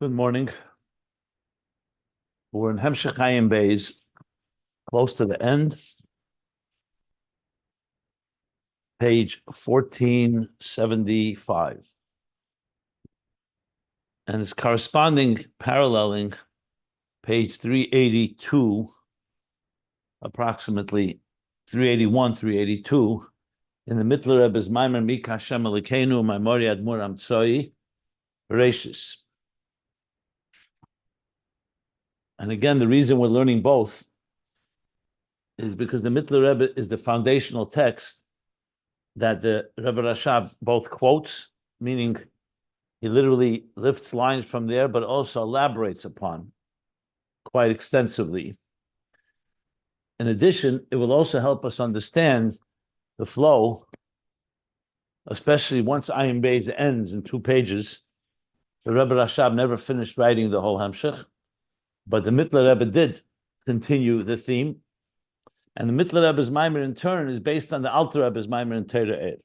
Good morning. We're in Ayin Beis, close to the end. Page 1475. And it's corresponding, paralleling page 382, approximately 381, 382, in the Mittler Rebbe's Maimer Mik Hashem Elokeinu Maimori Admur Amtsoi, Bereshis. And again, the reason we're learning both is because the Mittler Rebbe is the foundational text that the Rebbe Rashab both quotes, meaning he literally lifts lines from there, but also elaborates upon quite extensively. In addition, it will also help us understand the flow, especially once Ayin Beis ends in 2 pages. The Rebbe Rashab never finished writing the whole Hamshech, but the Mittler Rebbe did continue the theme. And the Mittler Rebbe's Maimer in turn is based on the Alter Rebbe's Maimer in Torah Eir.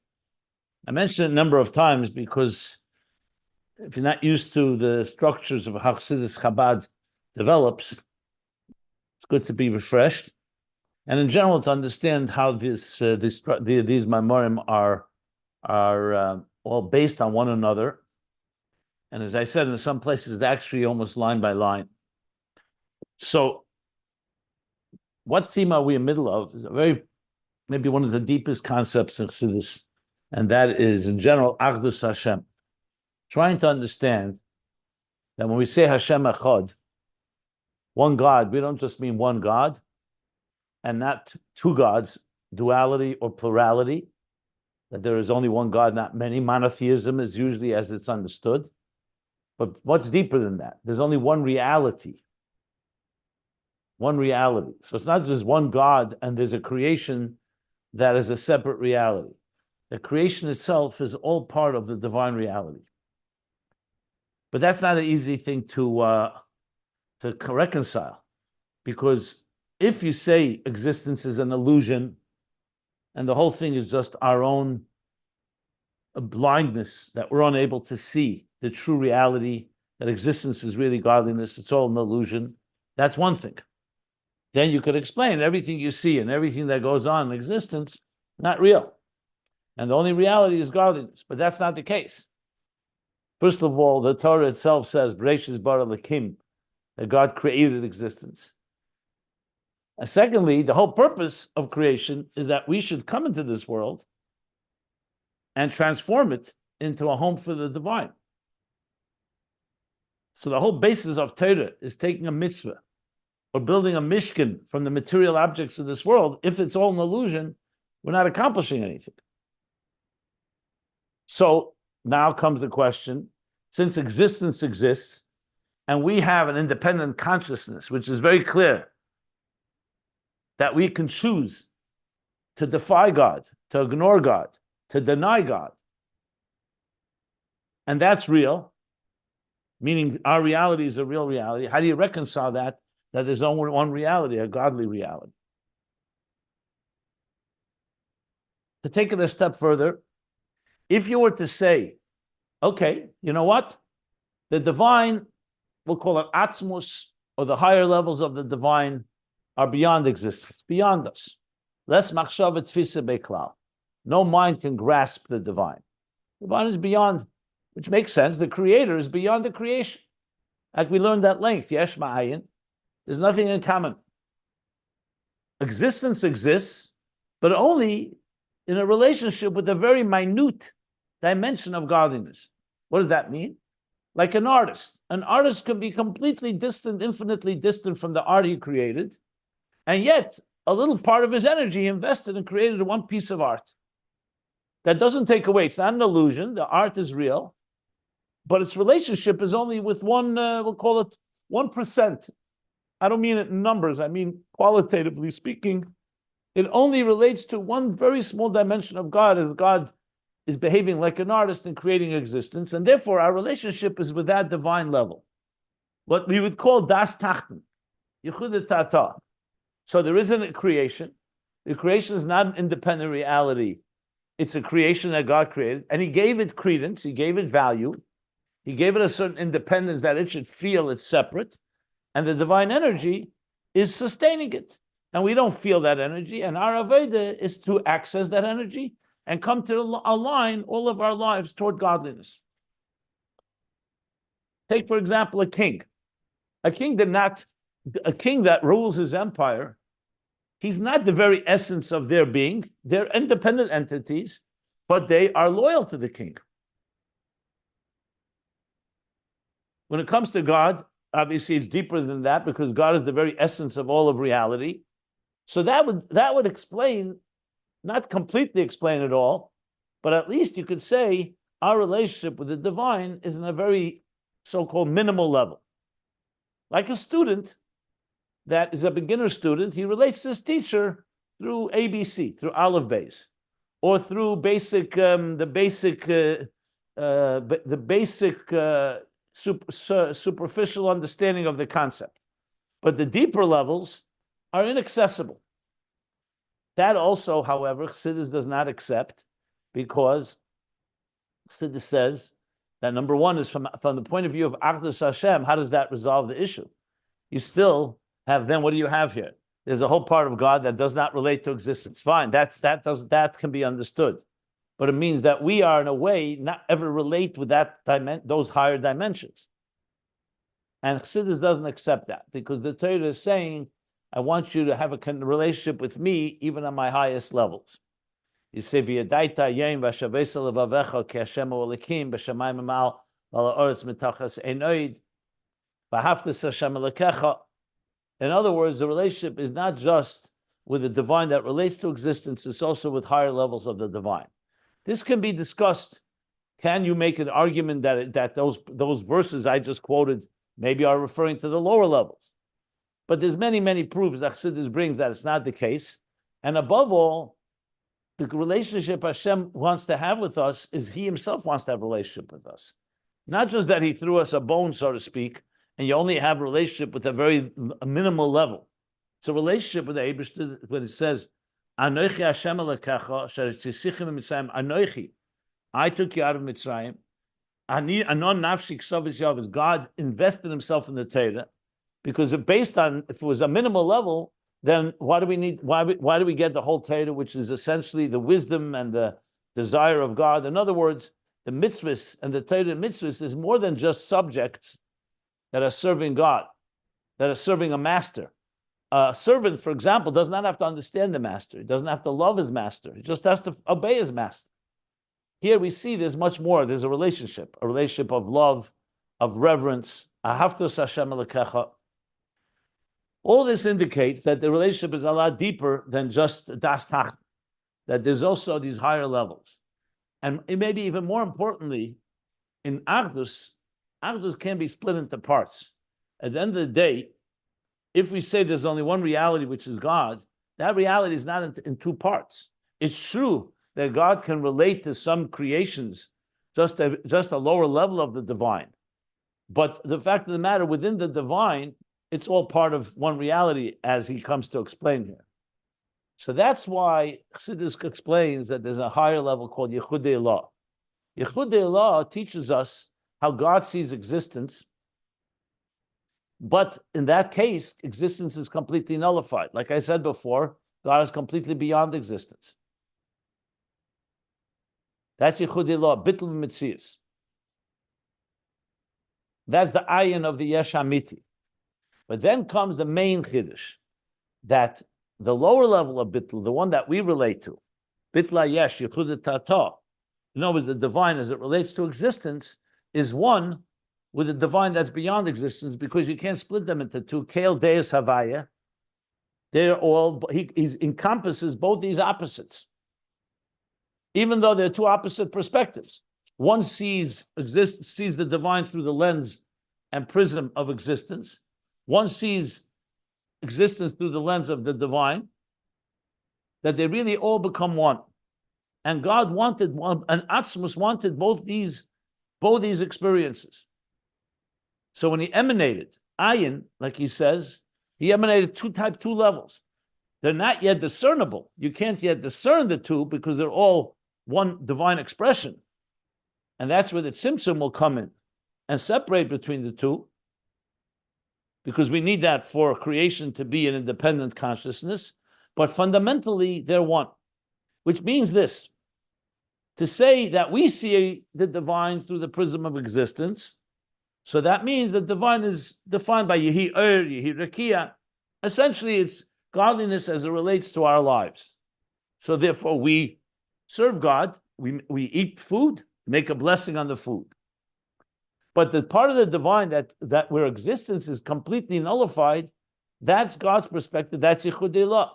I mentioned it a number of times because if you're not used to the structures of how Chassidus Chabad develops, it's good to be refreshed. And in general, to understand how these Maimorim are all based on one another. And as I said, in some places, it's actually almost line by line. So, what theme are we in the middle of? Is maybe one of the deepest concepts in Chassidus, and that is, in general, Achdus Hashem. Trying to understand that when we say Hashem Echad, one God, we don't just mean one God, and not two gods, duality or plurality, that there is only one God, not many. Monotheism is usually as it's understood. But what's deeper than that? There's only one reality. One reality. So it's not just one God and there's a creation that is a separate reality. The creation itself is all part of the divine reality. But that's not an easy thing to reconcile, because if you say existence is an illusion and the whole thing is just our own blindness, that we're unable to see the true reality, that existence is really godliness, it's all an illusion, that's one thing. Then you could explain everything you see and everything that goes on in existence, not real. And the only reality is godliness, but that's not the case. First of all, the Torah itself says, Bereshis bara Elokim, that God created existence. And secondly, the whole purpose of creation is that we should come into this world and transform it into a home for the divine. So the whole basis of Torah is taking a mitzvah or building a mishkan from the material objects of this world. If it's all an illusion, we're not accomplishing anything. So now comes the question, since existence exists and we have an independent consciousness, which is very clear that we can choose to defy God, to ignore God, to deny God, and that's real, meaning our reality is a real reality. How do you reconcile that there's only one reality, a godly reality? To take it a step further, if you were to say, okay, you know what? The divine, we'll call it Atzmus, or the higher levels of the divine, are beyond existence, beyond us. Less machshava tfisa beklal. No mind can grasp the divine. The divine is beyond, which makes sense. The creator is beyond the creation. Like we learned at length, yesh ma'ayin, there's nothing in common. Existence exists, but only in a relationship with a very minute dimension of godliness. What does that mean? Like an artist. An artist can be completely distant, infinitely distant from the art he created, and yet a little part of his energy invested and created one piece of art. That doesn't take away, it's not an illusion, the art is real, but its relationship is only with one, we'll call it 1%. I don't mean it in numbers, I mean qualitatively speaking, it only relates to one very small dimension of God, as God is behaving like an artist and creating existence, and therefore our relationship is with that divine level. What we would call das tachten, yichud tata. So there isn't a creation. The creation is not an independent reality. It's a creation that God created, and He gave it credence, He gave it value, He gave it a certain independence that it should feel it's separate, and the divine energy is sustaining it. And we don't feel that energy, and our Aveda is to access that energy and come to align all of our lives toward godliness. Take, for example, a king. A king that rules his empire, he's not the very essence of their being. They're independent entities, but they are loyal to the king. When it comes to God, obviously it's deeper than that because God is the very essence of all of reality. So that would explain, not completely explain it all, but at least you could say our relationship with the divine is in a very so-called minimal level. Like a student that is a beginner student, he relates to his teacher through ABC, through Ayin Beis, or through superficial understanding of the concept. But the deeper levels are inaccessible. That also, however, Chassidus does not accept, because Chassidus says that number one is from the point of view of Achdus Hashem, how does that resolve the issue? You still have, then what do you have here? There's a whole part of God that does not relate to existence. Fine, that can be understood. But it means that we are, in a way, not ever relate with those higher dimensions. And Chassidus doesn't accept that, because the Torah is saying, I want you to have a relationship with me even on my highest levels. You say, "V'yadaita yem v'shavesa levavecha ki Hashem elikim b'shamayim emal v'la'oretz mitachas einoid v'haftas Hashem elikecha." In other words, the relationship is not just with the divine that relates to existence; it's also with higher levels of the divine. This can be discussed. Can you make an argument that those verses I just quoted maybe are referring to the lower levels? But there's many proofs that Chassidus brings that it's not the case. And above all, the relationship Hashem wants to have with us is He Himself wants to have a relationship with us. Not just that He threw us a bone, so to speak, and you only have a relationship with a very minimal level. It's a relationship with the Eibishter when it says, Anochi Hashem Elokecha, asher tzisichim b'Mitzrayim, Anochi, I took you out of Mitzrayim. Anon nafshi k'sovis yavis, God invested Himself in the Torah, because if it was a minimal level, then why do we get the whole Torah, which is essentially the wisdom and the desire of God? In other words, the mitzvahs and the Torah mitzvahs is more than just subjects that are serving God, that are serving a master. A servant, for example, does not have to understand the master. He doesn't have to love his master. He just has to obey his master. Here we see there's much more. There's a relationship of love, of reverence. Ahavtos Hashem Elokecha. All this indicates that the relationship is a lot deeper than just das tach, that there's also these higher levels. And it may be even more importantly, in Achdus can be split into parts. At the end of the day, if we say there's only one reality, which is God, that reality is not in two parts. It's true that God can relate to some creations, just a lower level of the divine. But the fact of the matter, within the divine, it's all part of one reality, as he comes to explain here. So that's why Chassidus explains that there's a higher level called Yichudei Elah. Yichudei Elah teaches us how God sees existence, but in that case, existence is completely nullified. Like I said before, God is completely beyond existence. That's Yichudei Elah, Bittul Mitzias. That's the ayin of the Yesh Hamiti. But then comes the main chiddush, that the lower level of bittul, the one that we relate to, bitla yesh yichud tata, in other words, the divine as it relates to existence, is one with the divine that's beyond existence, because you can't split them into two. Kael deus havaya, they're all, he encompasses both these opposites, even though they're two opposite perspectives. One sees the divine through the lens and prism of existence. One sees existence through the lens of the divine, that they really all become one. And God wanted one, and Atzmus wanted both these experiences. So when he emanated, Ayin, like he says, he emanated two levels. They're not yet discernible. You can't yet discern the two because they're all one divine expression. And that's where the Tzimtzum will come in. and separate between the two, because we need that for creation to be an independent consciousness, but fundamentally they're one, which means this: to say that we see the divine through the prism of existence, so that means the divine is defined by Yehi Ohr, Yehi Rekia. Essentially, it's godliness as it relates to our lives. So therefore, we serve God, we eat food, make a blessing on the food. But the part of the divine that where existence is completely nullified, that's God's perspective, that's Yichud Elah.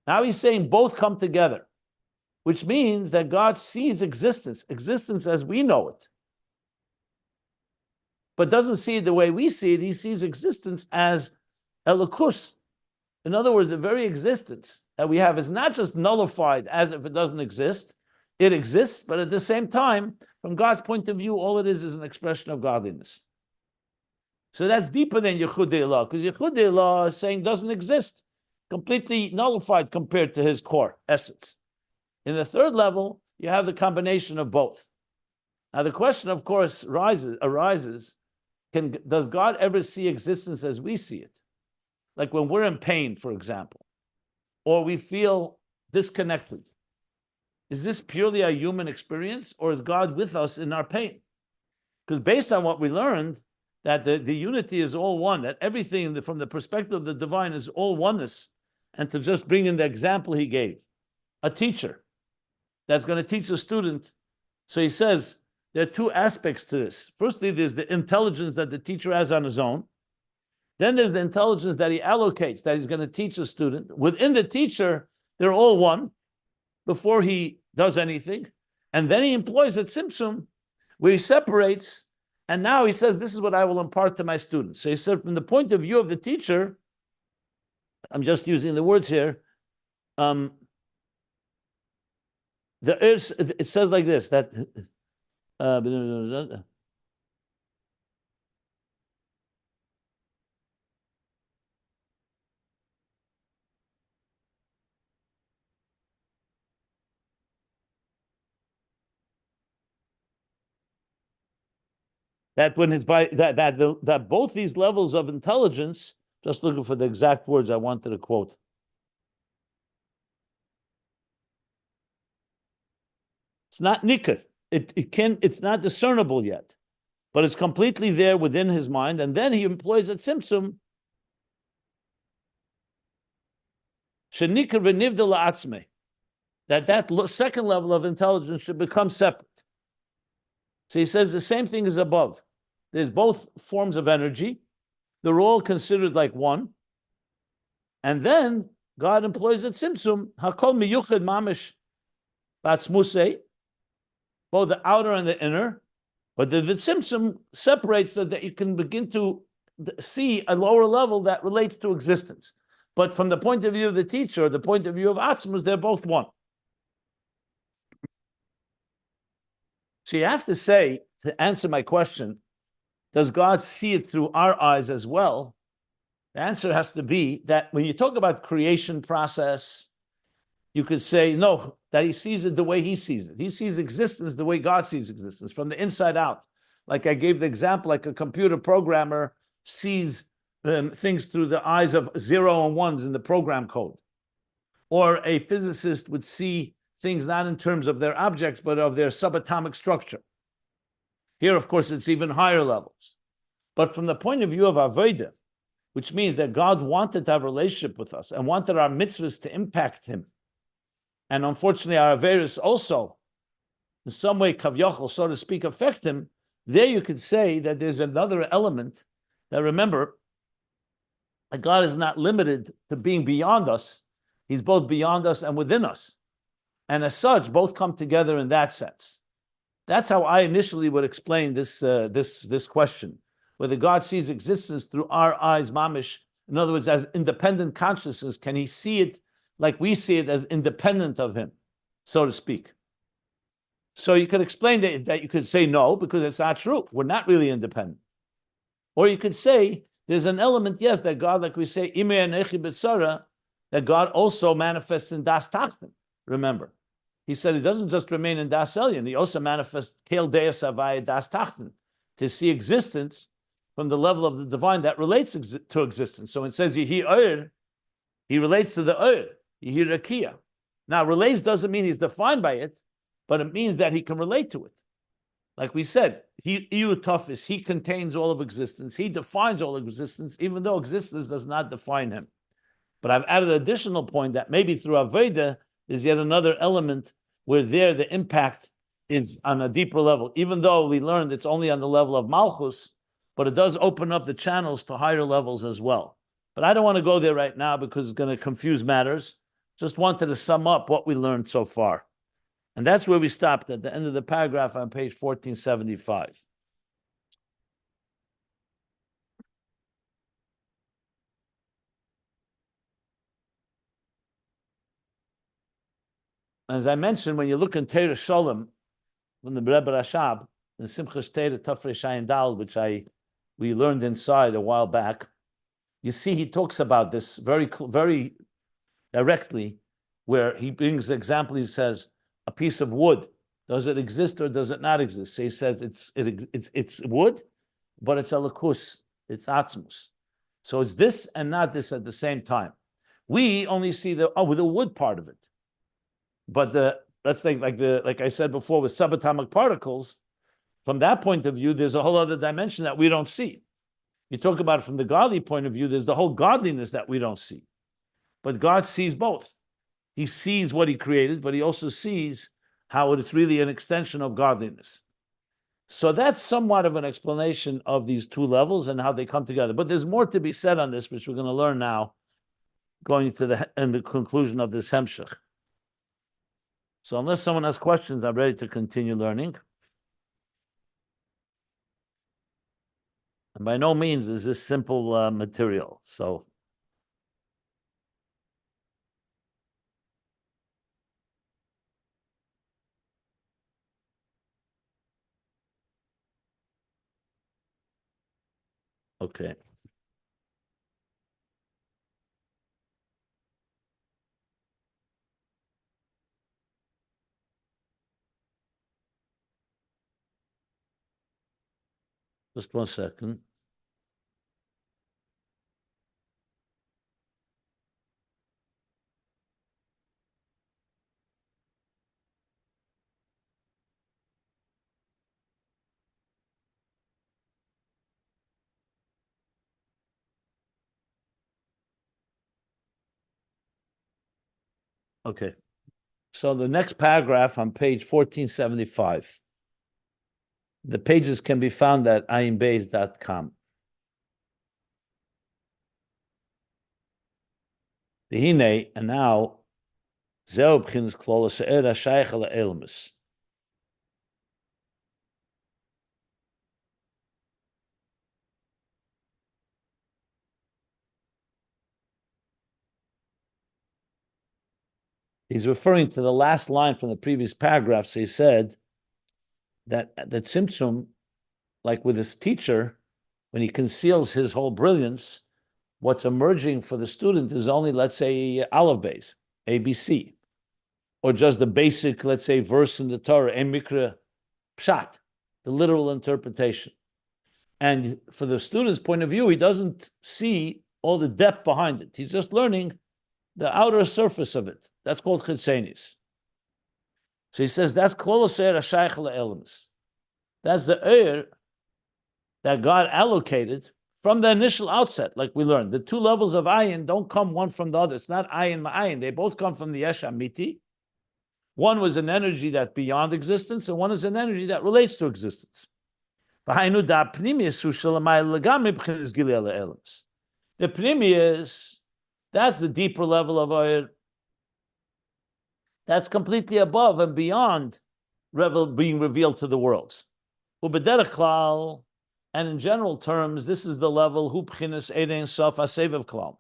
Now he's saying both come together, which means that God sees existence as we know it, but doesn't see it the way we see it. He sees existence as Elokus. In other words, the very existence that we have is not just nullified as if it doesn't exist. It exists, but at the same time, from God's point of view, all it is an expression of godliness. So that's deeper than Yichud Elah, because Yichud Elah is saying doesn't exist, completely nullified compared to his core essence. In the third level, you have the combination of both. Now the question, of course, arises, does God ever see existence as we see it? Like when we're in pain, for example, or we feel disconnected. Is this purely a human experience, or is God with us in our pain? Because based on what we learned, that the unity is all one, that everything from the perspective of the divine is all oneness. And to just bring in the example he gave, a teacher that's going to teach a student. So he says there are two aspects to this. Firstly, there's the intelligence that the teacher has on his own. Then there's the intelligence that he allocates, that he's going to teach a student. Within the teacher, they're all one before he does anything. And then he employs a Tzimtzum where he separates, and now he says, this is what I will impart to my students. So he said, from the point of view of the teacher, I'm just using the words here, it says like this, that that when it's by that both these levels of intelligence, just looking for the exact words I wanted to quote. It's not nikr. It's not discernible yet, but it's completely there within his mind. And then he employs a tzimtzum. Shenikr v'nivdel la'atzmei. That second level of intelligence should become separate. So he says the same thing as above. There's both forms of energy. They're all considered like one. And then God employs a tzimtzum, hakol miyuchad mamish b'atzmusei, both the outer and the inner. But the tzimtzum separates so that you can begin to see a lower level that relates to existence. But from the point of view of the teacher, the point of view of Atzmus, they're both one. So you have to say, to answer my question, does God see it through our eyes as well? The answer has to be that when you talk about creation process, you could say, no, that he sees it the way he sees it. He sees existence the way God sees existence, from the inside out. Like I gave the example, like a computer programmer sees things through the eyes of 0 and 1s in the program code. Or a physicist would see things not in terms of their objects, but of their subatomic structure. Here, of course, it's even higher levels. But from the point of view of Avodah, which means that God wanted to have a relationship with us and wanted our mitzvahs to impact him. And unfortunately, our Averis also, in some way, Kavyachal, so to speak, affect him. There you could say that there's another element that, remember, that God is not limited to being beyond us. He's both beyond us and within us. And as such, both come together in that sense. That's how I initially would explain this question, whether God sees existence through our eyes, mamish, in other words, as independent consciousness. Can he see it like we see it, as independent of him, so to speak? So you could explain that you could say no, because it's not true. We're not really independent. Or you could say there's an element, yes, that God, like we say, that God also manifests in Das Tachten. Remember, he said he doesn't just remain in Das Elyon, he also manifests Kel Deus Havaya Das Tachten. to see existence from the level of the divine that relates to existence. So it says Yehi Ohr, he relates to the Ohr, Yehi Rakia. Now, relates doesn't mean he's defined by it, but it means that he can relate to it. Like we said, he Tafis, he contains all of existence. He defines all of existence, even though existence does not define him. But I've added an additional point that maybe through Aveda is yet another element where there the impact is on a deeper level. Even though we learned it's only on the level of Malchus, but it does open up the channels to higher levels as well. But I don't want to go there right now because it's going to confuse matters. Just wanted to sum up what we learned so far. And that's where we stopped at the end of the paragraph on page 1475. As I mentioned, when you look in Teira Sholem from the Rebbe Rashab, in Simchas Teira Tafrei Shayin Dal, which we learned inside a while back, you see he talks about this very directly, where he brings the example. He says, a piece of wood, does it exist or does it not exist? So he says it's wood, but it's a lakus, it's Atzmus. So it's this and not this at the same time. We only see the wood part of it. But let's think like I said before with subatomic particles, from that point of view, there's a whole other dimension that we don't see. You talk about it from the godly point of view, there's the whole godliness that we don't see. But God sees both. He sees what he created, but he also sees how it's really an extension of godliness. So that's somewhat of an explanation of these two levels and how they come together. But there's more to be said on this, which we're going to learn now, going to the conclusion of this Hemshech. So unless someone has questions, I'm ready to continue learning. And by no means is this simple material. So okay. Just 1 second. Okay. So the next paragraph on page 1475. The pages can be found at ayinbeis.com. V'hinei, and now, zeu b'chinas klol ha'se'er ha'shayach ha'elmus. He's referring to the last line from the previous paragraph. So he said that the Tzimtzum, like with his teacher, when he conceals his whole brilliance, what's emerging for the student is only, let's say, Aleph Beis, ABC, or just the basic, let's say, verse in the Torah, Mikra Pshat, the literal interpretation. And for the student's point of view, he doesn't see all the depth behind it. He's just learning the outer surface of it. That's called Chitzenis. So he says that's Klol Hashayach La'elmus. That's the Ohr that God allocated from the initial outset, like we learned. The two levels of Ayin don't come one from the other. It's not Ayin Ma'ayin. They both come from the Yesh Amiti. One was an energy that's beyond existence, and one is an energy that relates to existence. The Pnimius, that's the deeper level of Ohr. That's completely above and beyond being revealed to the world. And in general terms, this is the level hu b'chinas erein sof hasevav klam.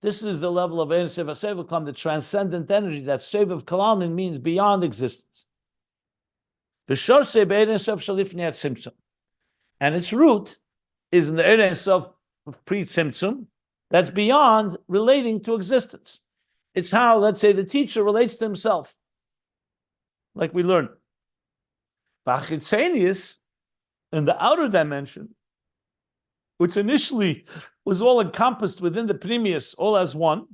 This is the level of erein sof hasevav klam, the transcendent energy that sevav klam means beyond existence. V'shorse be'erein sof shalifnei tzimtzum, and its root is in the erein sof pre-tzimtzum, that's beyond relating to existence. It's how, let's say, the teacher relates to himself, like we learned. Vachitzenius, in the outer dimension, which initially was all encompassed within the Pnimius, all as one,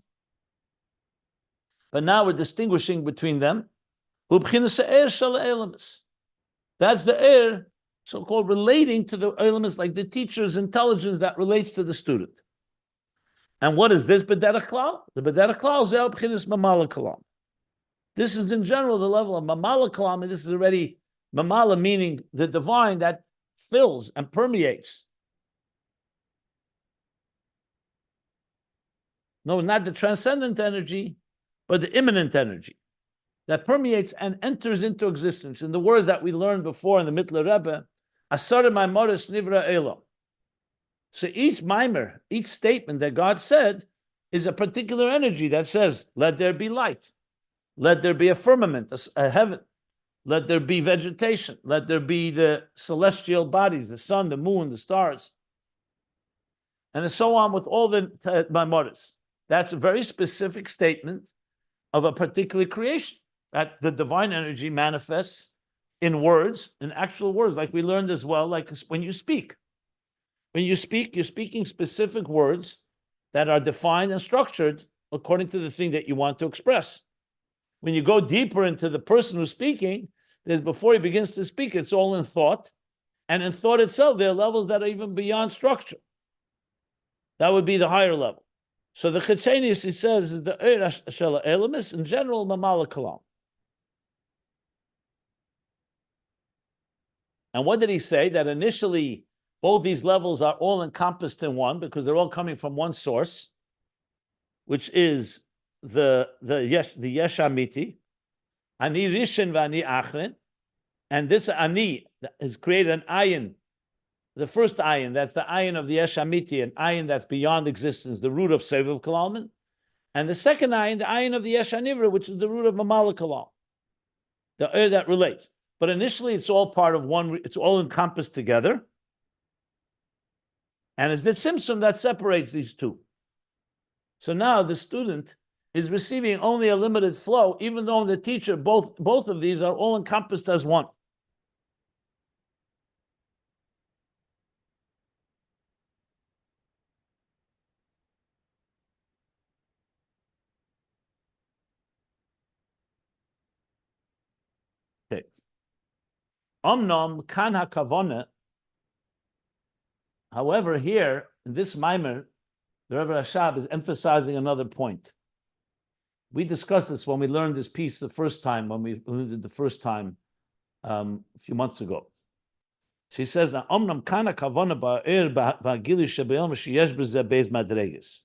but now we're distinguishing between them. That's the air, so-called relating to the elements, like the teacher's intelligence that relates to the student. And what is this B'derech Klal? The B'derech Klal is B'chinas Mamala Kalam. This is in general the level of Mamala Kalam, and this is already Mamala, meaning the divine that fills and permeates. No, not the transcendent energy, but the immanent energy that permeates and enters into existence. In the words that we learned before in the Mittler Rebbe, Asar Maimoris Nivra Elam. So each mimer, each statement that God said is a particular energy that says, let there be light, let there be a firmament, a heaven, let there be vegetation, let there be the celestial bodies, the sun, the moon, the stars, and so on with all the Maimoris. That's a very specific statement of a particular creation that the divine energy manifests in words, in actual words, like we learned as well, like when you speak. When you speak, you're speaking specific words that are defined and structured according to the thing that you want to express. When you go deeper into the person who's speaking, there's before he begins to speak, it's all in thought. And in thought itself, there are levels that are even beyond structure. That would be the higher level. So the Chitzenius, he says, is the Shela Elamis, in general, Mamala Kalam. And what did he say? That initially, both these levels are all encompassed in one because they're all coming from one source, which is the Yesh Amiti, Ani Rishon v'Ani Achrin, and this Ani has created an Ayin, the first Ayin, that's the Ayin of the Yesh Amiti, an Ayin that's beyond existence, the root of Seviv Kalalman, and the second Ayin, the Ayin of the Yesh Anivra, which is the root of Mamala Kalam, the air that relates. But initially, it's all part of one, it's all encompassed together. And it's the Tzimtzum that separates these two. So now the student is receiving only a limited flow, even though the teacher, both of these are all encompassed as one. Okay. Omnom kan hakavona. However, here in this mimer, the Rebbe Rashab is emphasizing another point. We discussed this when we learned this piece the first time, when we learned it the first time a few months ago. She says, "Now, omnam kana kavana ba'er ba'gili shebe'el sheyesh b'zeh beis madreges."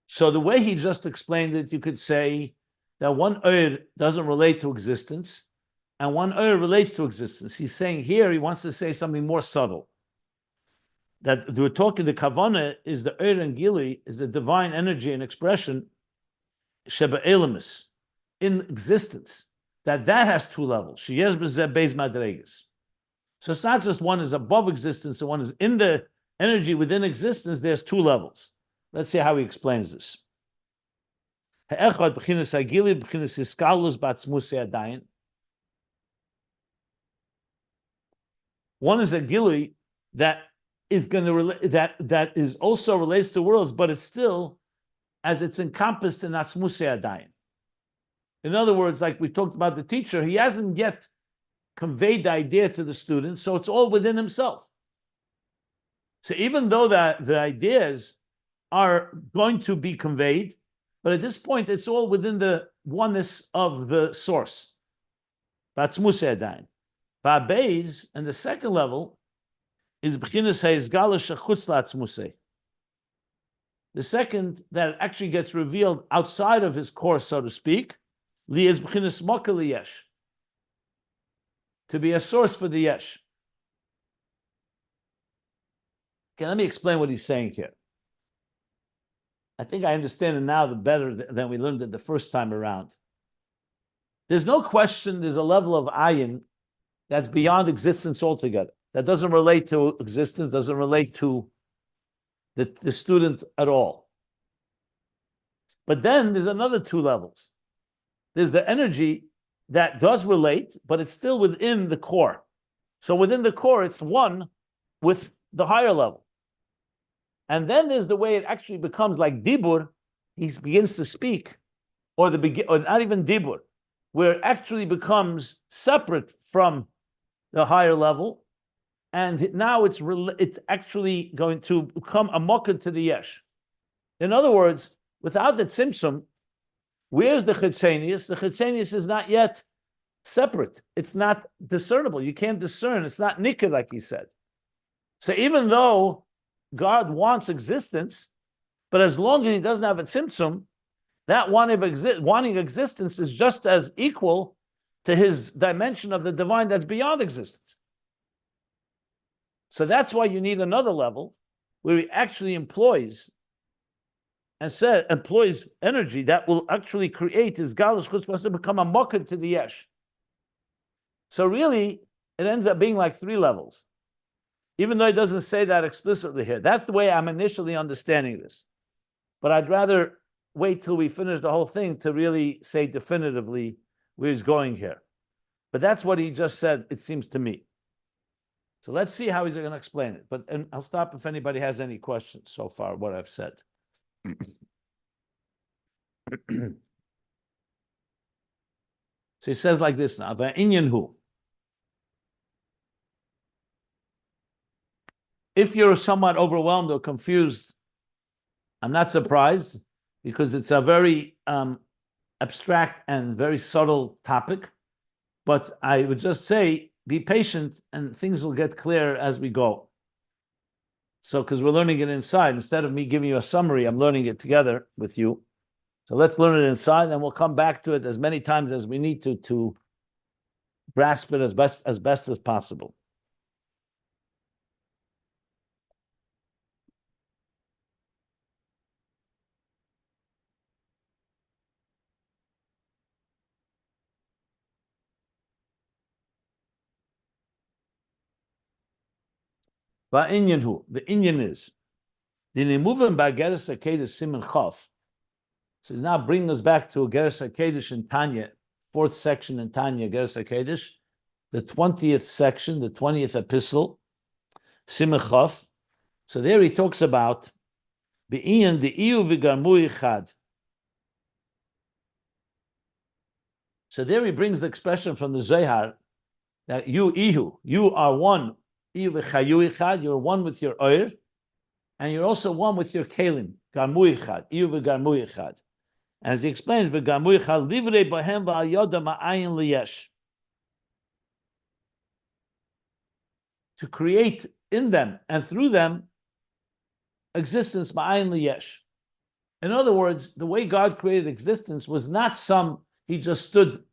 So the way he just explained it, you could say that one Ohr doesn't relate to existence, and one Ohr relates to existence. He's saying here, he wants to say something more subtle. That we're talking, the Kavana is the Ohr and Gili, is the divine energy and expression, Sheba Elamis, in existence. That has two levels. Sheyez b'zeh beis madreges. So it's not just one is above existence and one is in the energy within existence, there's two levels. Let's see how he explains this. One is a gili that is going to relate, that is also relates to worlds, but it's still as it's encompassed in Atzmus Adayin. In other words, like we talked about the teacher, he hasn't yet conveyed the idea to the student, so it's all within himself. So even though the ideas are going to be conveyed, but at this point, it's all within the oneness of the source. Atzmus Adayin. Ayin Beis, and the second level is b'chinas ha'izgala shechutz la'atzmusei. The second that actually gets revealed outside of his course, so to speak, li is b'chinas moka liyesh, to be a source for the yesh. Okay, let me explain what he's saying here. I think I understand it now better than we learned it the first time around. There's no question there's a level of ayin that's beyond existence altogether. That doesn't relate to existence, doesn't relate to the student at all. But then there's another two levels. There's the energy that does relate, but it's still within the core. So within the core, it's one with the higher level. And then there's the way it actually becomes like dibur. He begins to speak, or not even dibur, where it actually becomes separate from the higher level, and now it's actually going to become a mocker to the yesh. In other words, without the tzimtzum, where's the chitzenius? The chitzenius is not yet separate. It's not discernible. You can't discern. It's not nikr, like he said. So even though God wants existence, but as long as he doesn't have a tzimtzum, that wanting existence is just as equal to his dimension of the divine that's beyond existence. So that's why you need another level where he actually employs energy that will actually create his galus chutzpah to become a mocker to the yesh. So really, it ends up being like three levels, even though he doesn't say that explicitly here. That's the way I'm initially understanding this. But I'd rather wait till we finish the whole thing to really say definitively where he's going here. But that's what he just said, it seems to me. So let's see how he's going to explain it. And I'll stop if anybody has any questions so far, what I've said. So he says like this now, Va'inyan hu. If you're somewhat overwhelmed or confused, I'm not surprised, because it's a very abstract and very subtle topic. But I would just say, be patient and things will get clear as we go. So, because we're learning it inside, instead of me giving you a summary, I'm learning it together with you. So let's learn it inside, and we'll come back to it as many times as we need to grasp it as best as possible. Va'inyan hu. The Inyan is the Nimuvim ba'geres hakedesh siman chaf. So now bring us back to Geras HaKedesh in Tanya, fourth section in Tanya, Geras HaKedesh, the 20th section, the 20th epistle, Siman Chaf. So there he talks about Be'iyan de'iyu v'garmu yichad. So there he brings the expression from the Zohar that you are one. Iyu v'chayu yichad, you're one with your oir, and you're also one with your kelim. Garmu yichad, iyu v'garmu yichad. As he explains, v'garmu yichad livrei bahem v'ayoda ma'ayin liyesh. To create in them and through them existence ma'ayin liyesh. In other words, the way God created existence was not he just stood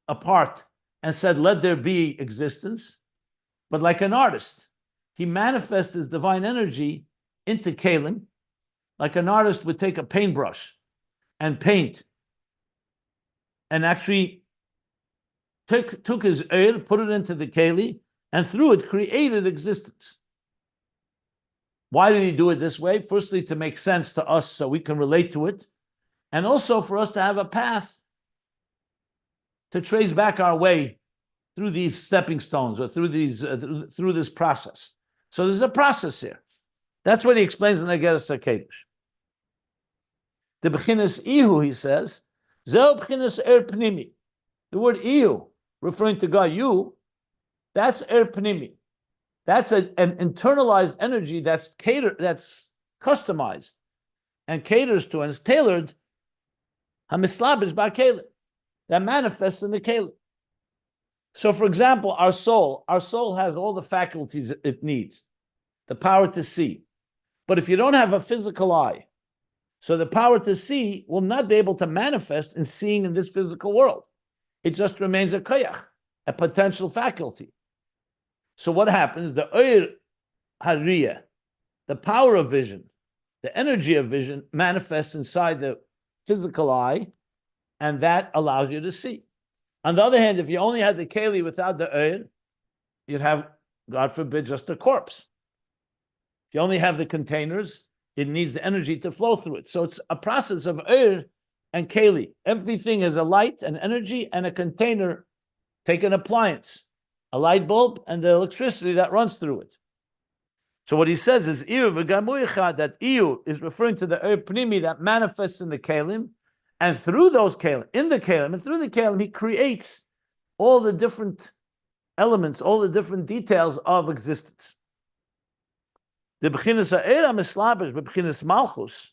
apart and said, let there be existence, but like an artist, he manifests his divine energy into kelim, like an artist would take a paintbrush and paint, and actually took his oil, put it into the keli, and through it created existence. Why did he do it this way? Firstly, to make sense to us so we can relate to it, and also for us to have a path to trace back our way through these stepping stones or through this process. So there's a process here. That's what he explains in the Geras HaKedesh. The b'chinas ihu, he says, zeh b'chinas pnimi. The word ihu, referring to God, you, that's pnimi. That's an internalized energy that's customized and caters to and is tailored. Hamislabish ba'kelim, that manifests in the kelim. So, for example, our soul has all the faculties it needs, the power to see. But if you don't have a physical eye, so the power to see will not be able to manifest in seeing in this physical world. It just remains a koyach, a potential faculty. So what happens? The oir hariyah, the power of vision, the energy of vision manifests inside the physical eye, and that allows you to see. On the other hand, if you only had the keli without the oir, you'd have, God forbid, just a corpse. If you only have the containers, it needs the energy to flow through it. So it's a process of oir and keli. Everything is a light, an energy, and a container. Take an appliance, a light bulb, and the electricity that runs through it. So what he says is Iyu v'gamuicha, that Iyu is referring to the pnimi that manifests in the kelim, and through those kelim, in the kelim, and through the kelim, he creates all the different elements, all the different details of existence. The b'chinas ha'era mislabish b'chinas malchus,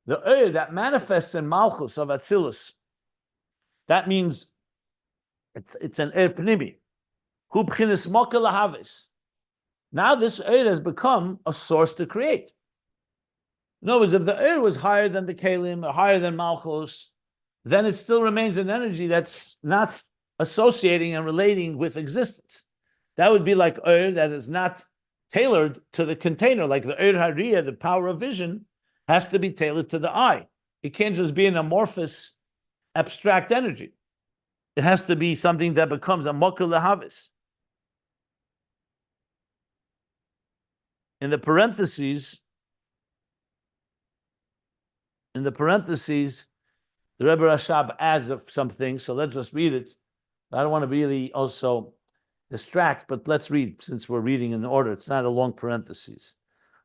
the that manifests in malchus of Atzilus. That means it's an pnimi. Hu b'chinas mokel lahavis. Now this has become a source to create. In other words, if the was higher than the kelim or higher than malchus, then it still remains an energy that's not associating and relating with existence. That would be like that is not tailored to the container, like the hariyah, the power of vision, has to be tailored to the eye. It can't just be an amorphous, abstract energy. It has to be something that becomes a mokel lahavis. In the parentheses, the Rebbe Rashab adds something, so let's just read it. I don't want to really also distract, but let's read, since we're reading in order. It's not a long parentheses.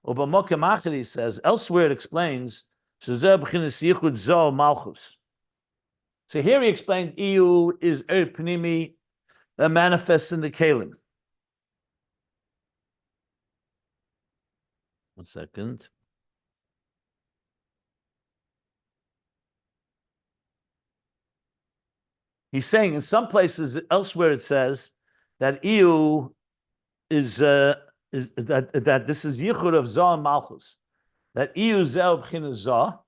Ubamokem Achari says, elsewhere it explains, malchus. So here he explained, Iyu is pnimi that manifests in the kelim. One second. He's saying in some places elsewhere it says that Iyu is that this is Yichud of Zah and Malchus. That Iyu Zeh b'chinas Zah.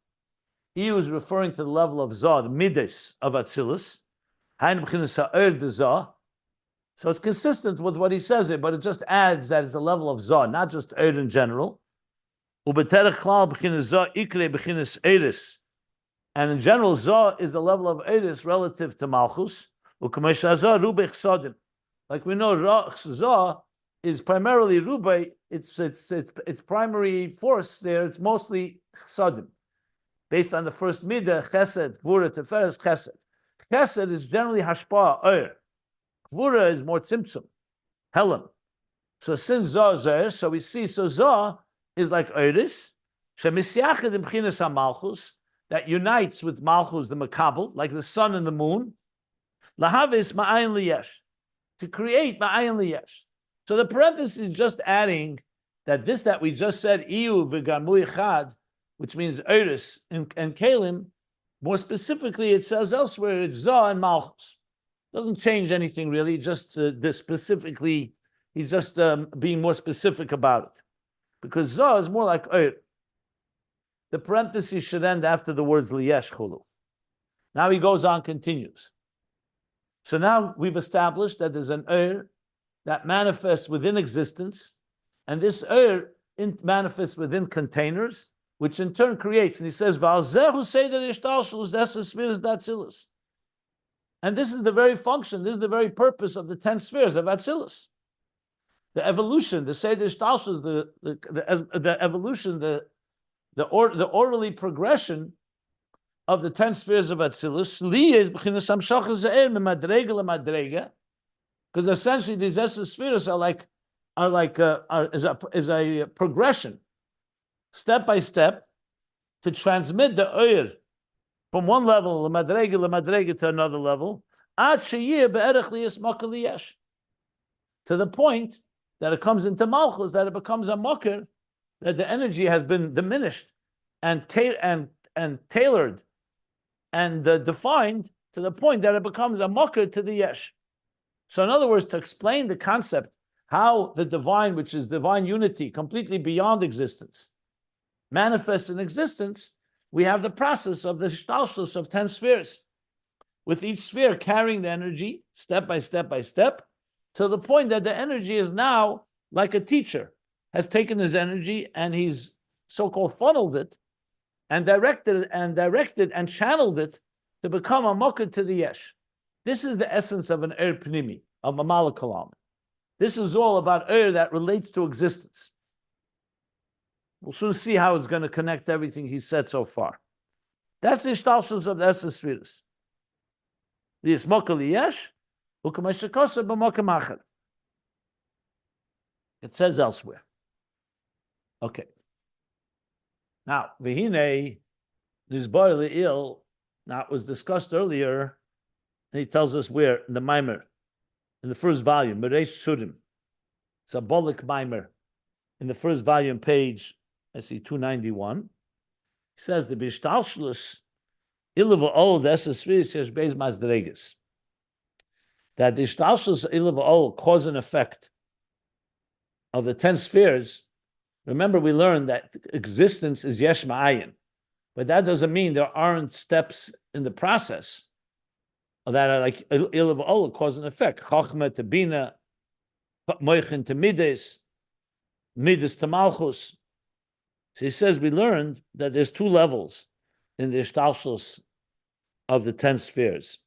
Iyu is referring to the level of Zah, the midas of Atzilus. Hain b'chinas ha'er de Zah. So it's consistent with what he says here, but it just adds that it's a level of Zah, not just Er in general. And in general, Zah is the level of Eris relative to Malchus. Like we know, Zah is primarily Rubei. Its primary force there. It's mostly Chsadim, based on the first midah, Chesed, Gvura, Teferes, Chesed. Chesed is generally Hashpah, Ohr. Gvura is more Tzimtzum, Helam. So since Zah is Ohr, so we see, so Zah is like Oris, Shemisyachid in B'chinas HaMalchus, that unites with Malchus, the Makabel, like the sun and the moon, Lahavis Ma'ayin Liyesh, to create Ma'ayin Liyesh. So the parenthesis is just adding that this that we just said, Iyu v'garmu Echad, which means Oris and Kalim, more specifically it says elsewhere, it's Zah and Malchus. Doesn't change anything really, just this specifically, he's just being more specific about it. Because Zah is more like Ohr. The parenthesis should end after the words Liyesh Chulu. Now he goes on, continues. So now we've established that there's an Ohr that manifests within existence, and this Ohr manifests within containers, which in turn creates, and he says, and this is the very function, this is the very purpose of the 10 spheres of Atzilus. The evolution, the Seder Shtalshus, the evolution, the orderly progression of the 10 spheres of Atzilus, because essentially these spheres is a progression, step by step, to transmit the Ohr from one level, to another level, to the point that it comes into Malchus, that it becomes a mocker, that the energy has been diminished and tailored and defined to the point that it becomes a mocker to the yesh. So in other words, to explain the concept, how the divine, which is divine unity, completely beyond existence, manifests in existence, we have the process of the shtalshlus of 10 spheres, with each sphere carrying the energy step by step by step, to the point that the energy is now like a teacher, has taken his energy and he's so-called funneled it and directed and channeled it to become a mokkah to the yesh. This is the essence of an pnimi, of a malakalam. This is all about that relates to existence. We'll soon see how it's going to connect everything he said so far. That's the ishtalshus of the Esespheres. The ismokel yesh, u'kameshikosa b'mokem acher. It says elsewhere. Okay. Now, v'hinei nizbar le'il. Now, it was discussed earlier, and he tells us where in the Maimer, in the first volume, Mereish Shudim. It's a Bolik Maimer. In the first volume, page, I see 291. He says the Bishtalshlus Ilav Ol Desesvis Yesh Beis Mazdreges. That the Ishtalshlus Ilav Ol cause and effect of the 10 spheres. Remember, we learned that existence is Yesh Ma'ayin, but that doesn't mean there aren't steps in the process that are like Ilav Ol cause and effect. Chachma to Bina, Moichin to Midas, Midas to Malchus. So he says we learned that there's 2 levels in the Ishtalshlus of the 10 spheres.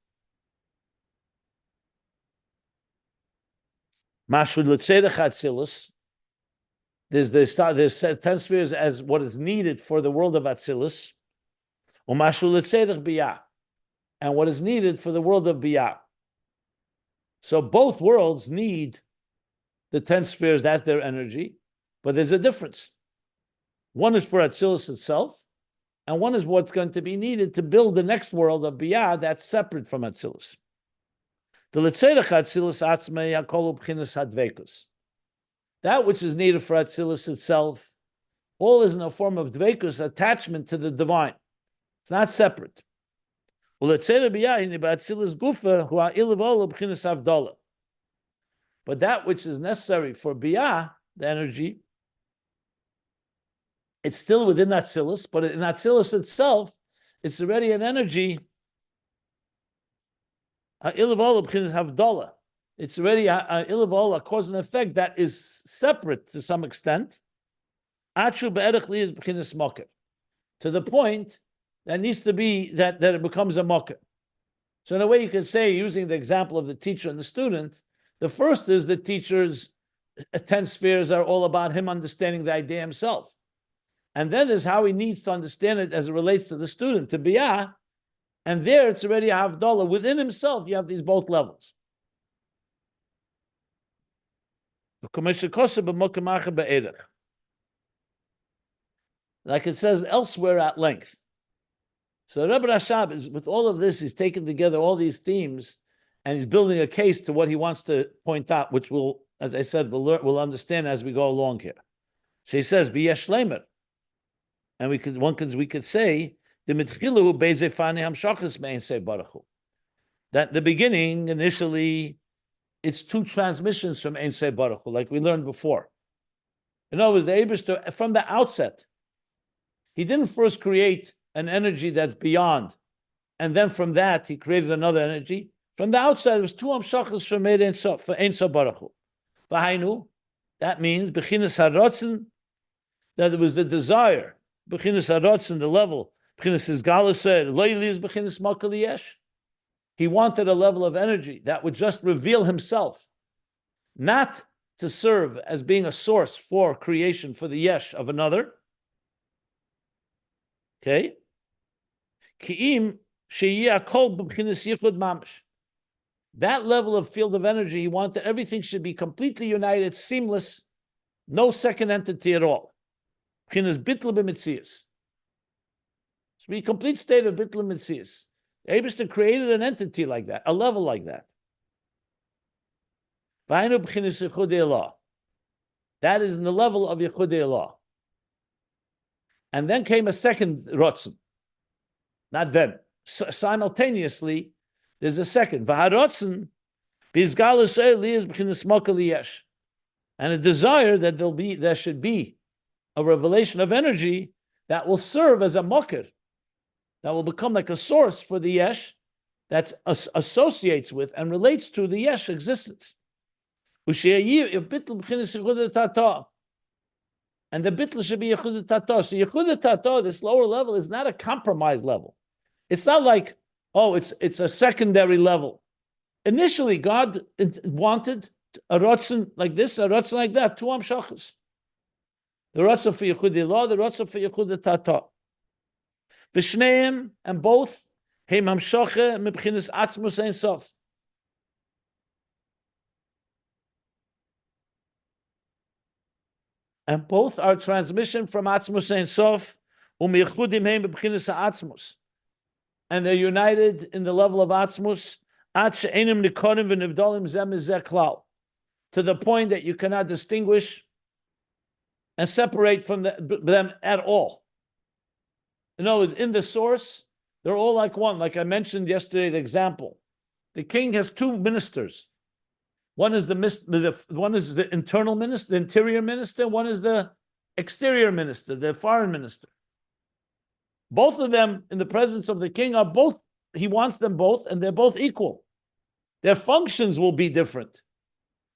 Mashud l'tzedech Atzilus. There's 10 spheres as what is needed for the world of Atzilus. Umashud l'tzedech biyah, and what is needed for the world of biyah. So both worlds need the 10 spheres. That's their energy, but there's a difference. One is for Atzilus itself, and one is what's going to be needed to build the next world of Biyah that's separate from Atzilus. The Letzerech Atzilus Atzmei Hakol B'chinas Hadveikus. That which is needed for Atzilus itself, all is in a form of Dveikus, attachment to the divine. It's not separate. But that which is necessary for Biyah, the energy, it's still within Atzilus, but in Atzilus itself, it's already an energy. It's already a cause and effect that is separate to some extent. To the point that needs to be that it becomes a mocker. So in a way you can say, using the example of the teacher and the student, the first is the teacher's 10 spheres are all about him understanding the idea himself. And then there's how he needs to understand it as it relates to the student, to Biyah. And there it's already a Havdalah. Within himself, you have these both levels. Like it says elsewhere at length. So Rebbe Rashab is, with all of this, he's taken together all these themes and he's building a case to what he wants to point out, which we'll, as I said, we'll understand as we go along here. So he says, V'yesh shleimer. And we could say the mitchilu beizefani hamshachas mein say baruch. That the beginning initially, it's 2 transmissions from Ein Sei Baruch Hu, like we learned before. In other words, the Eibishter from the outset, he didn't first create an energy that's beyond, and then from that he created another energy. From the outside, it was 2 hamshachas from Ein Sei Baruch Hu. V'hainu, that means bechinas harotzen, that it was the desire. Bechinas harotzen, the level. Bechinas Izgalus said, Leili is bechinas makal yesh. He wanted a level of energy that would just reveal himself, not to serve as being a source for creation for the yesh of another. Okay? Ki'im sheyiyah kol bechinas yichud mamash. That level of field of energy, he wanted everything should be completely united, seamless, no second entity at all. Bechinas bitl b'mitzias. Should be a complete state of bitl b'mitzias. Eibishter created an entity like that, a level like that. That is in the level of Yechudei Allah. And then came a second Rotzen. Not then. Simultaneously, there's a second. And a desire that there should be a revelation of energy that will serve as a mokir, that will become like a source for the yesh that associates with and relates to the yesh existence. And the bitl should be Yechud Tato. So Yechud Tato, this lower level, is not a compromise level. It's not like, oh, it's a secondary level. Initially, God wanted a rotzen like this, a rotzen like that, 2 hamshachas. The rotzen for Yechud Ilah, the rotzen for Yechud Tato. V'shneim, and both, heim hamshoche mebchinas Atzmus Ein Sof. And both are transmission from Atzmus Ein Sof, u'miyechudim heim bebchinas Atzmus. And they're united in the level of Atzmus, to the point that you cannot distinguish and separate from them at all. In other words, in the source, they're all like one. Like I mentioned yesterday, the example. The king has two ministers. One is the internal minister, the interior minister. One is the exterior minister, the foreign minister. Both of them in the presence of the king are both, he wants them both, and they're both equal. Their functions will be different.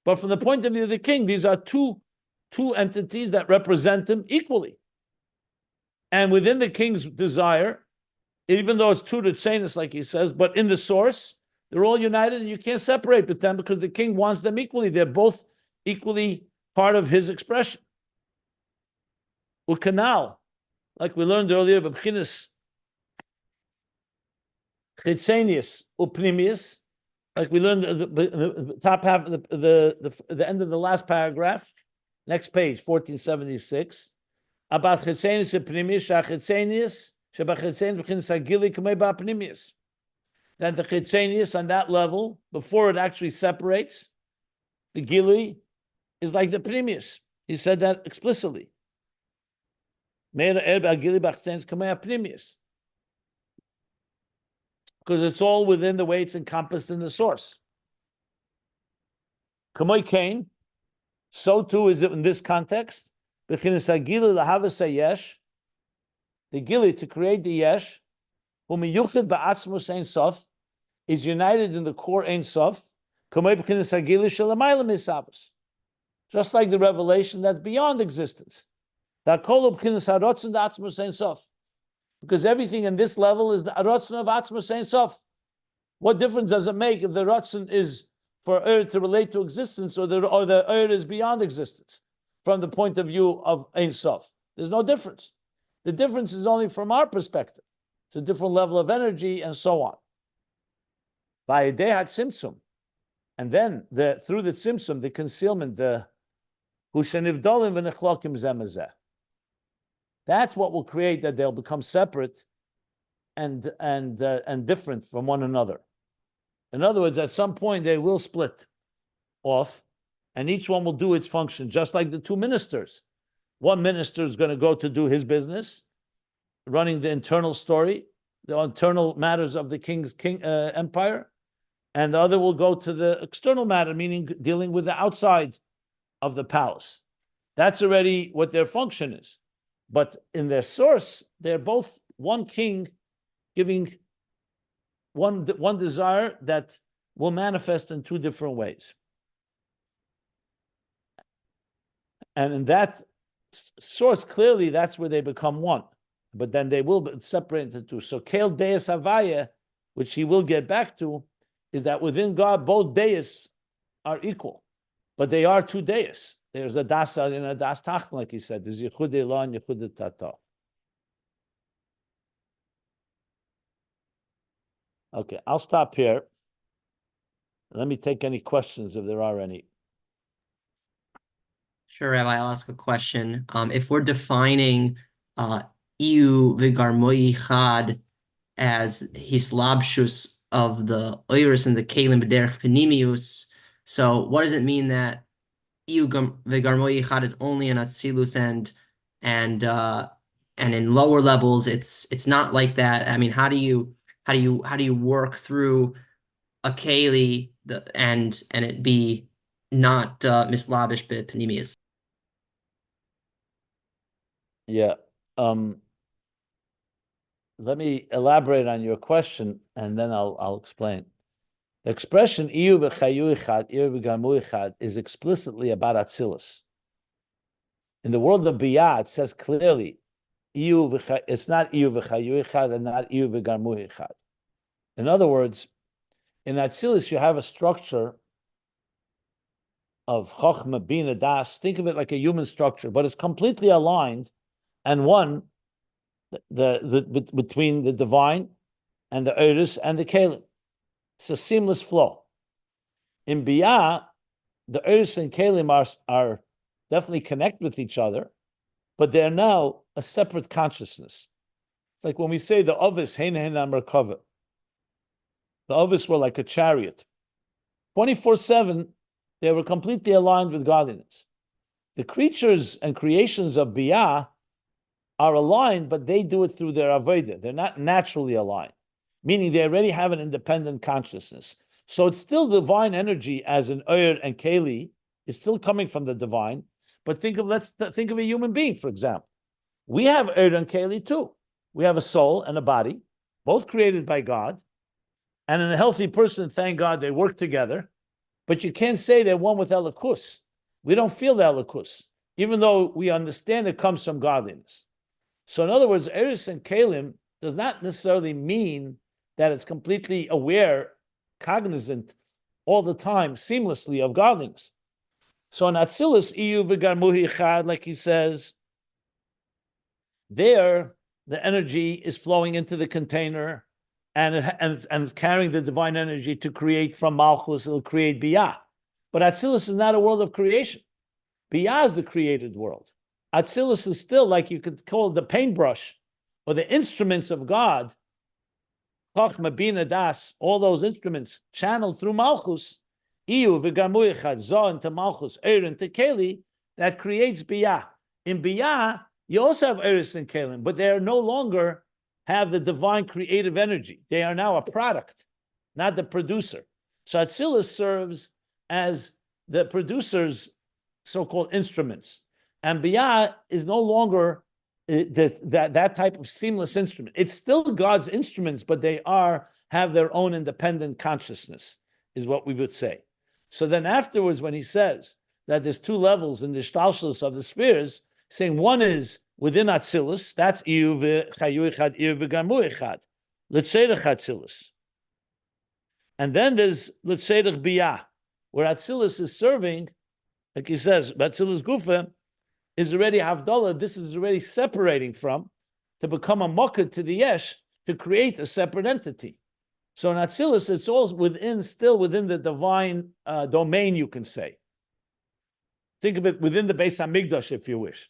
But from the point of view of the king, these are two entities that represent him equally. And within the king's desire, even though it's two tzimtzum, like he says, but in the source, they're all united and you can't separate with them because the king wants them equally. They're both equally part of his expression. Ukanal, like we learned earlier, b'chinas chitzenius upnimius, like we learned the top half of the end of the last paragraph, next page, 1476, about chitzenius upnimius, shachitzenius, shabachitzenius b'chinas agili k'mei ba'pnimius. That the chitzenius on that level, before it actually separates, the gili is like the pnimius. He said that explicitly. Because it's all within the way it's encompassed in the source. Kamoy Kain, so too is it in this context. The gili to create the yesh, is united in the core Ein Sof, just like the revelation that's beyond existence. Because everything in this level is the Ratzon of Atzmus Ein Sof. What difference does it make if the Ratzon is for Ohr to relate to existence or the Ohr is beyond existence from the point of view of Ein Sof? There's no difference. The difference is only from our perspective. It's a different level of energy and so on. By Tzimtzum, and then through the Tzimtzum, the concealment, the Hushanivdolim v'nechlokim zemazeh. That's what will create that they'll become separate and different from one another. In other words, at some point they will split off, and each one will do its function, just like the two ministers. One minister is going to go to do his business, running the internal story, the internal matters of the king's empire, and the other will go to the external matter, meaning dealing with the outside of the palace. That's already what their function is. But in their source, they're both one king giving one desire that will manifest in two different ways. And in that source, clearly, that's where they become one. But then they will separate into two. So, Kel Deus Havaya, which he will get back to, is that within God, both Deus are equal. But they are two Deus. There's a das and a das tach, like he said. There's Yichud Elah and Yichud Tata. Okay, I'll stop here. Let me take any questions if there are any. Sure, Rabbi, I'll ask a question. If we're defining Iu v'garmoi chad as hislabshus of the oiris and the kalim b'derech penimius, so what does it mean that Iu v'garmoi chad is only in Atzilus and in lower levels it's not like that? I mean, how do you work through a keli and it be not mislabish b'penimius? Yeah. Let me elaborate on your question, and then I'll explain. The expression "iyu v'chayu echad, iyu v'gamu echad" is explicitly about Atzilus. In the world of Biyah, it says clearly, it's not "iyu v'chayu echad" and not "iyu v'gamu echad." In other words, in Atzilus, you have a structure of Chochmah, Bina, Das. Think of it like a human structure, but it's completely aligned and one between the divine and the Oris and the Kalim. It's a seamless flow. In Biyah, the Oris and Kalim are definitely connect with each other, but they're now a separate consciousness. It's like when we say the Ovis, Hein Hein Merkava. The Ovis were like a chariot. 24/7, they were completely aligned with godliness. The creatures and creations of Biyah are aligned, but they do it through their Avodah. They're not naturally aligned, meaning they already have an independent consciousness. So it's still divine energy as an Oyer and Keli. It's still coming from the divine. But let's think of a human being, for example. We have Oyer and Keli too. We have a soul and a body, both created by God. And in a healthy person, thank God, they work together. But you can't say they're one with Elikus. We don't feel the Elikus, even though we understand it comes from godliness. So in other words, Eris and Kalim does not necessarily mean that it's completely aware, cognizant all the time, seamlessly of godliness. So in Atzilus, Iyu v'garmuhi chad, like he says, there the energy is flowing into the container and it's carrying the divine energy to create from Malchus, it'll create Biyah. But Atzilus is not a world of creation. Biyah is the created world. Atzilus is still, like you could call it, the paintbrush or the instruments of God. Chochma, Bina, Das, all those instruments channeled through Malchus, Iyu v'garmuichad, Zoh into Malchus, Eir into Keli, that creates Biyah. In Biyah, you also have Eris and Kalim, but they are no longer have the divine creative energy. They are now a product, not the producer. So Atzilus serves as the producer's so-called instruments. And Biyah is no longer that type of seamless instrument. It's still God's instruments, but they have their own independent consciousness, is what we would say. So then afterwards, when he says that there's two levels in the shtalshelus of the spheres, saying one is within Atzilus, that's Iyu v'chayu echad, Iyu v'garmu echad, l'tzedech Atzilus. And then there's l'tzedech Biyah, where Atzilus is serving, like he says, Atzilus Gufa is already Havdalah, this is already separating from, to become a mokkah to the Yesh, to create a separate entity. So in Atzilus, it's all still within the divine domain, you can say. Think of it within the Beis HaMikdash, if you wish.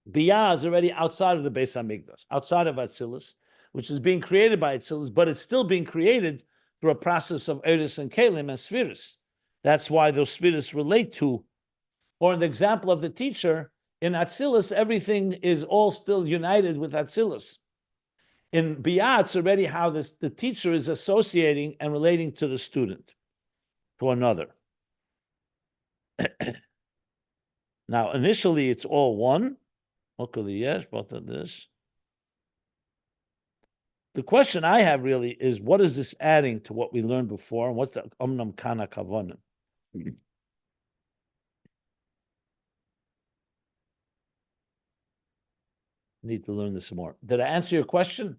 Biyah is already outside of the Beis HaMikdash, outside of Atzilus, which is being created by Atzilus, but it's still being created through a process of Eris and Kalim and Spheres. That's why those Spheres relate to, or an example of the teacher, in Atzilus, everything is all still united with Atzilus. In Biyah, it's already how the teacher is associating and relating to the student, to another. Now, initially, it's all one. Yes, both of this. The question I have really is, what is this adding to what we learned before, and what's the omnam kana kavanim? Need to learn this more. Did I answer your question?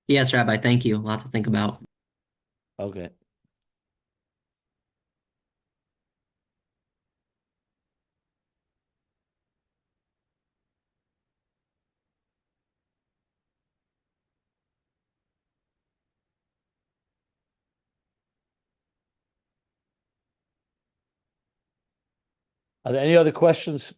Yes, Rabbi, thank you. A lot to think about. Okay. Are there any other questions?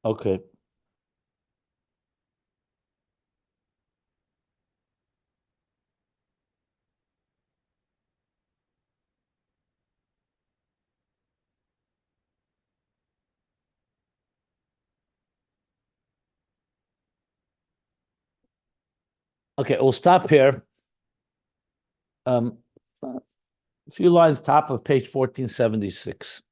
Okay. Okay, we'll stop here. A few lines top of page 1476.